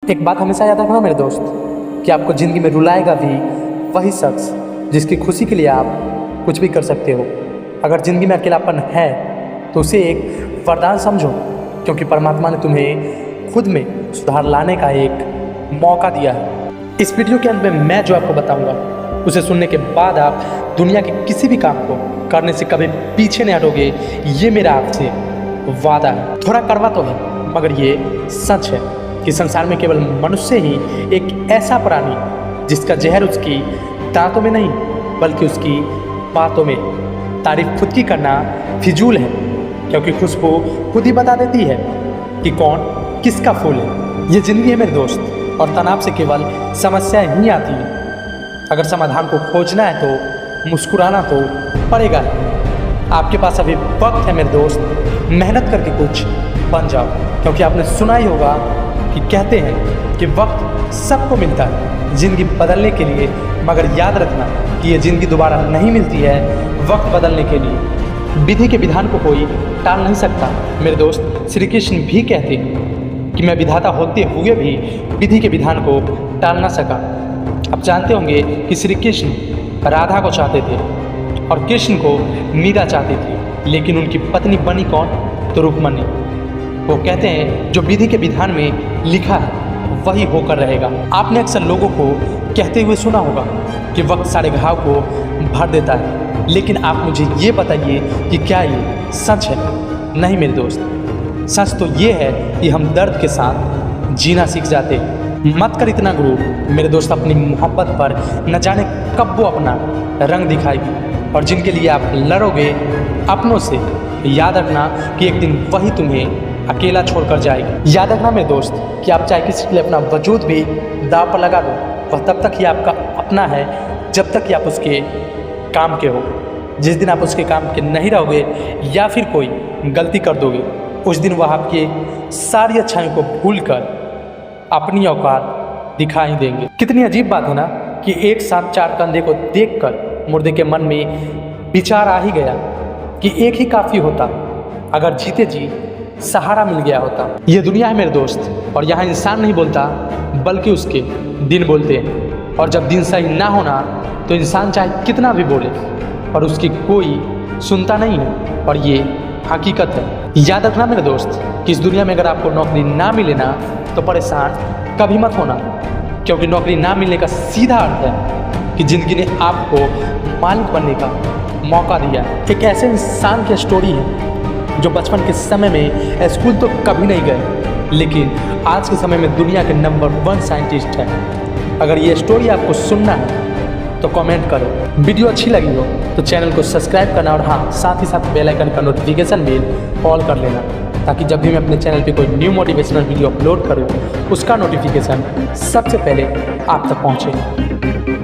एक बात हमेशा याद रखना मेरे दोस्त कि आपको ज़िंदगी में रुलाएगा भी वही शख्स जिसकी खुशी के लिए आप कुछ भी कर सकते हो। अगर ज़िंदगी में अकेलापन है तो उसे एक वरदान समझो, क्योंकि परमात्मा ने तुम्हें खुद में सुधार लाने का एक मौका दिया है। इस वीडियो के अंत में मैं जो आपको बताऊंगा उसे सुनने के बाद आप दुनिया के किसी भी काम को करने से कभी पीछे नहीं हटोगे, ये मेरा आपसे वादा है। थोड़ा कड़वा तो है मगर ये सच है कि संसार में केवल मनुष्य ही एक ऐसा प्राणी जिसका जहर उसकी दांतों में नहीं बल्कि उसकी बातों में। तारीफ खुद की करना फिजूल है, क्योंकि खुशबू खुद ही बता देती है कि कौन किसका फूल है। ये जिंदगी है मेरे दोस्त, और तनाव से केवल समस्या ही आती है। अगर समाधान को खोजना है तो मुस्कुराना तो पड़ेगा। आपके पास अभी वक्त है मेरे दोस्त, मेहनत करके कुछ बन जाओ, क्योंकि आपने सुना ही होगा कि कहते हैं कि वक्त सबको मिलता है ज़िंदगी बदलने के लिए, मगर याद रखना कि ये ज़िंदगी दोबारा नहीं मिलती है वक्त बदलने के लिए। विधि के विधान को कोई टाल नहीं सकता मेरे दोस्त। श्री कृष्ण भी कहते हैं कि मैं विधाता होते हुए भी विधि के विधान को टाल ना सका। आप जानते होंगे कि श्री कृष्ण राधा को चाहते थे और कृष्ण को मीरा चाहती थी, लेकिन उनकी पत्नी बनी कौन? तो रुक्मणी। वो कहते हैं जो विधि के विधान में लिखा है वही होकर रहेगा। आपने अक्सर लोगों को कहते हुए सुना होगा कि वक्त सारे घाव को भर देता है, लेकिन आप मुझे ये बताइए कि क्या ये सच है? नहीं मेरे दोस्त, सच तो ये है कि हम दर्द के साथ जीना सीख जाते हैं। मत कर इतना गुरूर मेरे दोस्त, अपनी मोहब्बत पर न जाने कब वो अपना रंग दिखाएगी, और जिनके लिए आप लड़ोगे अपनों से, याद रखना कि एक दिन वही तुम्हें अकेला छोड़कर जाएगी। याद रखना मेरे दोस्त कि आप चाहे किसी के लिए अपना वजूद भी दाव पर लगा दो, वह तब तक ही आपका अपना है जब तक कि आप उसके काम के हो। जिस दिन आप उसके काम के नहीं रहोगे या फिर कोई गलती कर दोगे, उस दिन वह आपकी सारी अच्छाइयों को भूलकर अपनी औकात दिखाई देंगे। कितनी अजीब बात है ना कि एक साथ चार कंधे को देखकर मुर्दे के मन में विचार आ ही गया कि एक ही काफ़ी होता अगर जीते जी सहारा मिल गया होता। ये दुनिया है मेरे दोस्त, और यहाँ इंसान नहीं बोलता बल्कि उसके दिन बोलते हैं, और जब दिन सही ना होना तो इंसान चाहे कितना भी बोले पर उसकी कोई सुनता नहीं है, और ये हकीकत है। याद रखना मेरे दोस्त कि इस दुनिया में अगर आपको नौकरी ना मिले ना तो परेशान कभी मत होना, क्योंकि नौकरी ना मिलने का सीधा अर्थ है कि ज़िंदगी ने आपको मालिक बनने का मौका दिया। एक ऐसे इंसान की स्टोरी है जो बचपन के समय में स्कूल तो कभी नहीं गए, लेकिन आज के समय में दुनिया के नंबर 1 साइंटिस्ट है। अगर ये स्टोरी आपको सुनना है तो कमेंट करो। वीडियो अच्छी लगी हो तो चैनल को सब्सक्राइब करना, और हाँ, साथ ही साथ बेल आइकन का नोटिफिकेशन बेल ऑल कर लेना, ताकि जब भी मैं अपने चैनल पे कोई न्यू मोटिवेशनल वीडियो अपलोड करूँ उसका नोटिफिकेशन सबसे पहले आप तक पहुँचे।